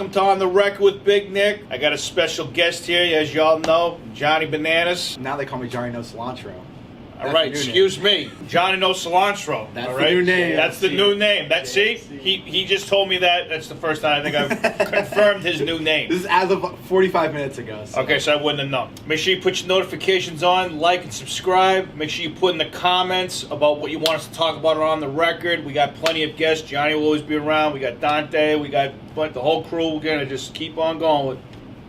Welcome to On the Record with Big Nick. I got a special guest here, as y'all know, Johnny Bananas. Now they call me Johnny No Cilantro. All right, excuse me, Johnny No Cilantro. That's all the right? new name. That's the new name. See, he just told me that. That's the first time I think I've confirmed his new name. This is as of 45 minutes ago. So. Okay, so I wouldn't have known. Make sure you put your notifications on, like and subscribe. Make sure you put in the comments about what you want us to talk about on the record. We got plenty of guests. Johnny will always be around. We got Dante. We got the whole crew. We're gonna just keep on going with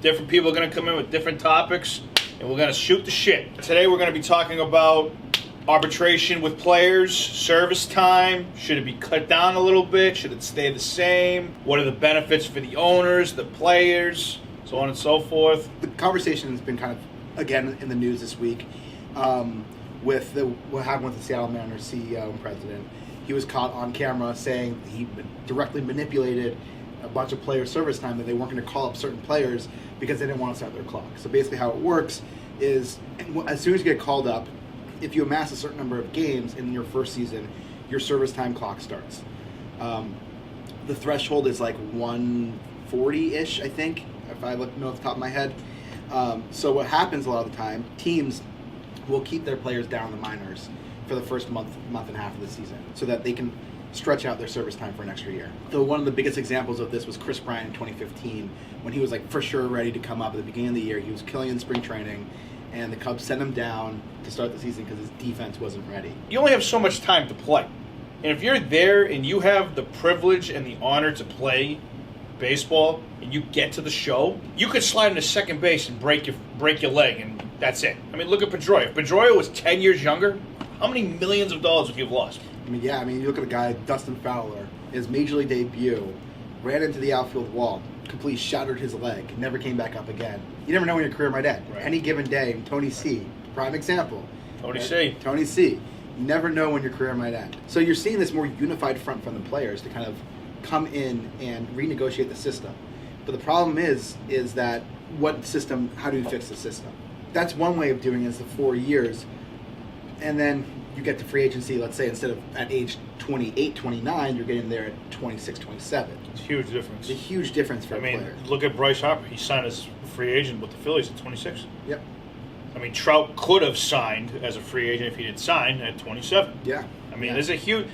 different people. Are gonna come in with different topics, and we're gonna shoot the shit. Today we're gonna be talking about arbitration with players, service time. Should it be cut down a little bit? Should it stay the same? What are the benefits for the owners, the players, so on and so forth? The conversation has been kind of, again, in the news this week with what happened with the Seattle Mariners CEO and president. He was caught on camera saying he directly manipulated a bunch of player service time, that they weren't going to call up certain players because they didn't want to start their clock. So basically how it works is as soon as you get called up, if you amass a certain number of games in your first season, your service time clock starts. The threshold is like 140-ish, I think, if I know off the top of my head. So what happens a lot of the time, teams will keep their players down in the minors for the first month and a half of the season so that they can stretch out their service time for an extra year. So one of the biggest examples of this was Chris Bryant in 2015, when he was like for sure ready to come up at the beginning of the year. He was killing in spring training, and the Cubs sent him down to start the season because his defense wasn't ready. You only have so much time to play. And if you're there and you have the privilege and the honor to play baseball and you get to the show, you could slide into second base and break your leg, and that's it. I mean, look at Pedroia. If Pedroia was 10 years younger, how many millions of dollars would you have lost? You look at a guy, Dustin Fowler, his major league debut, ran into the outfield wall, completely shattered his leg, never came back up again. You never know when your career might end. Right. Any given day, Tony C, prime example. Tony C. Tony C. You never know when your career might end. So you're seeing this more unified front from the players to kind of come in and renegotiate the system. But the problem is that how do you fix the system? That's one way of doing it, is the 4 years. And then you get to free agency, let's say, instead of at age 28, 29, you're getting there at 26, 27. It's a huge difference. It's a huge difference for a player. Look at Bryce Harper. He signed as a free agent with the Phillies at 26. Yep. I mean, Trout could have signed as a free agent if he did sign at 27. Yeah. I mean, there's a huge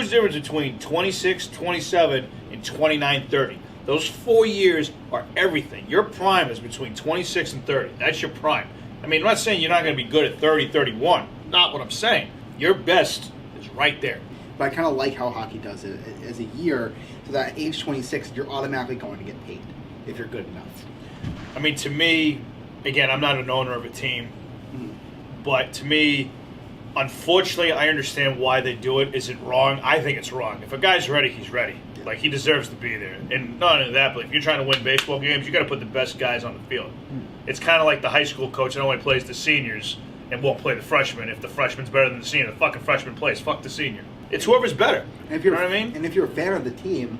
difference between 26, 27, and 29, 30. Those 4 years are everything. Your prime is between 26 and 30. That's your prime. I mean, I'm not saying you're not going to be good at 30, 31. Not what I'm saying. Your best is right there. But I kind of like how hockey does it as a year, so that at age 26, you're automatically going to get paid if you're good enough. I mean, to me, again, I'm not an owner of a team, but to me, unfortunately, I understand why they do it. Is it wrong? I think it's wrong. If a guy's ready, he's ready. Yeah. Like, he deserves to be there. And not only that, but if you're trying to win baseball games, you got to put the best guys on the field. It's kind of like the high school coach that only plays the seniors and won't play the freshman. If the freshman's better than the senior, the fucking freshman plays. Fuck the senior. It's whoever's better. And if you're, you know what I mean? And if you're a fan of the team,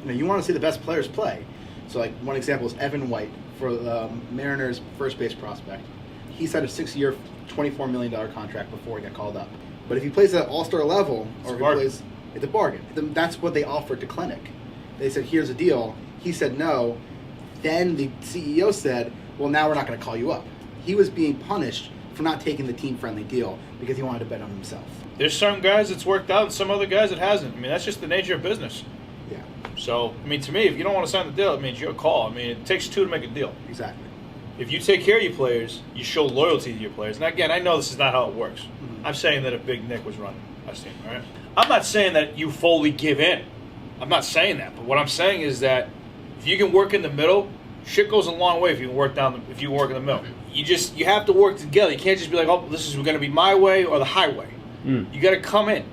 you want to see the best players play. So, like, one example is Evan White for the Mariners' first base prospect. He signed a 6-year, $24 million contract before he got called up. But if he plays at all-star level, or if he plays, it's a bargain. That's what they offered to Clinic. They said, here's a deal. He said no. Then the CEO said, well, now we're not going to call you up. He was being punished for not taking the team-friendly deal because he wanted to bet on himself. There's some guys it's worked out and some other guys it hasn't. I mean, that's just the nature of business. Yeah. So, I mean, to me, if you don't want to sign the deal, it means your call. I mean, it takes two to make a deal. Exactly. If you take care of your players, you show loyalty to your players. And again, I know this is not how it works. I'm saying that if Big Nick was running a team, all right? I'm not saying that you fully give in. I'm not saying that. But what I'm saying is that if you can work in the middle, shit goes a long way if you can work in the middle. You have to work together. You can't just be like, oh, this is going to be my way or the highway. You got to come in.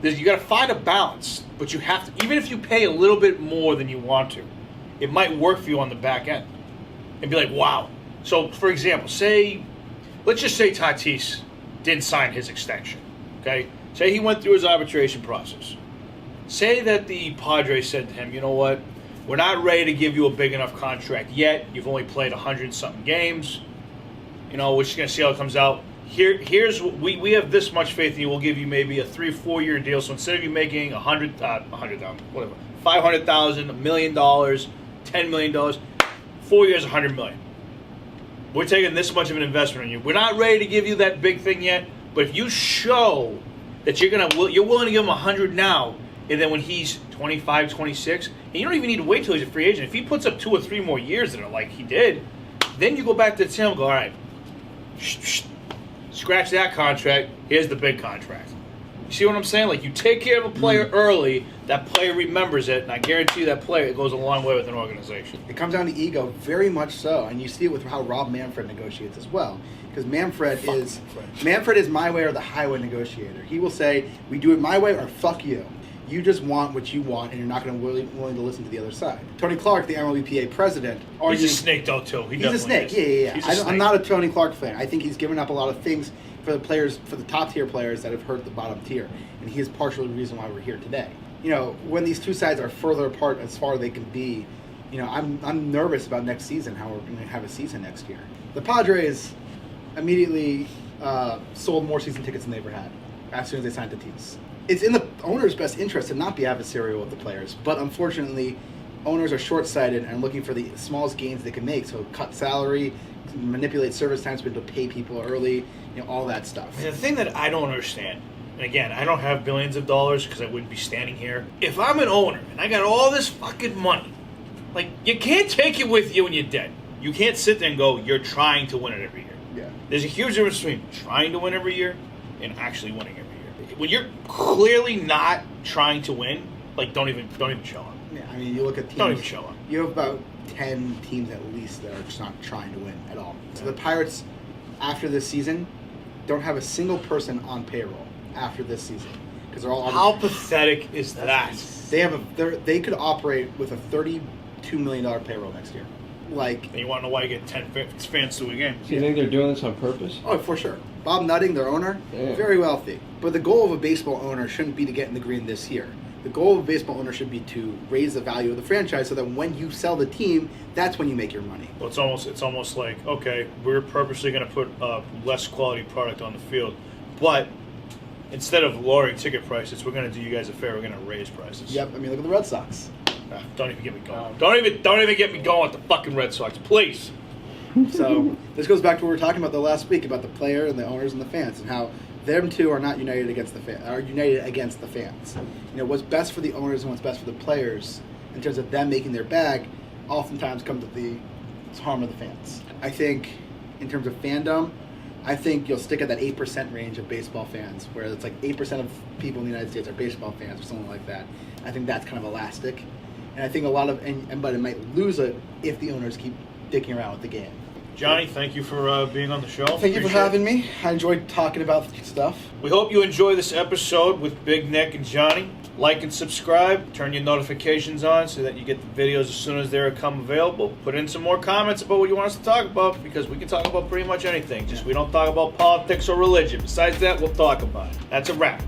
You got to find a balance, but you have to, even if you pay a little bit more than you want to, it might work for you on the back end. And be like, wow. So, for example, let's just say Tatis didn't sign his extension, okay? Say he went through his arbitration process. Say that the Padres said to him, you know what, we're not ready to give you a big enough contract yet. You've only played 100-something games. We're just going to see how it comes out. Here's what we have this much faith in you. We'll give you maybe a 3-4 year deal. So instead of you making $500,000, $1 million, $10 million. 4 years, $100 million. We're taking this much of an investment on you. We're not ready to give you that big thing yet, but if you show that you're willing to give him 100 now, and then when he's 25, 26, and you don't even need to wait till he's a free agent. If he puts up 2 or 3 more years that are like he did, then you go back to the team and go, all right, scratch that contract. Here's the big contract. You see what I'm saying? Like, you take care of a player early, that player remembers it, and I guarantee you that player goes a long way with an organization. It comes down to ego, very much so, and you see it with how Rob Manfred negotiates as well. Because Manfred is my way or the highway negotiator. He will say, we do it my way or fuck you. You just want what you want, and you're not going to willing to listen to the other side. Tony Clark, the MLBPA president, he's a snake though too. He's a snake. Yeah. I'm not a Tony Clark fan. I think he's given up a lot of things for the players, for the top tier players that have hurt the bottom tier, and he is partially the reason why we're here today. You know, when these two sides are further apart as far as they can be, you know, I'm nervous about next season, how we're going to have a season next year. The Padres immediately sold more season tickets than they ever had as soon as they signed Tatis. It's in the owner's best interest to not be adversarial with the players, but unfortunately, owners are short-sighted and looking for the smallest gains they can make. So cut salary, manipulate service times, be able to pay people early, you know, all that stuff. And the thing that I don't understand, and again, I don't have billions of dollars because I wouldn't be standing here. If I'm an owner and I got all this fucking money, like, you can't take it with you when you're dead. You can't sit there and go, you're trying to win it every year. Yeah. There's a huge difference between trying to win every year and actually winning every year. When you're clearly not trying to win, like, don't even show up. Yeah, I mean, you look at teams. Don't even show up. You have about 10 teams at least that are just not trying to win at all. So the Pirates, after this season, don't have a single person on payroll after this season because they're all. How pathetic is that? They could operate with a $32 million payroll next year. Like, and you want to know why you get 10 fans to a game? Do you think they're doing this on purpose? Oh, for sure. Bob Nutting, their owner, very wealthy. But the goal of a baseball owner shouldn't be to get in the green this year. The goal of a baseball owner should be to raise the value of the franchise so that when you sell the team, that's when you make your money. Well, it's almost like, okay, we're purposely going to put a less quality product on the field, but instead of lowering ticket prices, we're going to do you guys a favor. We're going to raise prices. Yep. I mean, look at the Red Sox. Don't even get me going. Don't even get me going with the fucking Red Sox, please. So this goes back to what we were talking about the last week about the player and the owners and the fans and how them two are not united against the fans. You know, what's best for the owners and what's best for the players in terms of them making their bag oftentimes comes at the harm of the fans. I think in terms of fandom, I think you'll stick at that 8% range of baseball fans, where it's like 8% of people in the United States are baseball fans or something like that. I think that's kind of elastic. And I think a lot of, but it might lose it if the owners keep dicking around with the game. Johnny, thank you for being on the show. Thank you for having me. I enjoyed talking about stuff. We hope you enjoy this episode with Big Nick and Johnny. Like and subscribe. Turn your notifications on so that you get the videos as soon as they become available. Put in some more comments about what you want us to talk about, because we can talk about pretty much anything. Just we don't talk about politics or religion. Besides that, we'll talk about it. That's a wrap.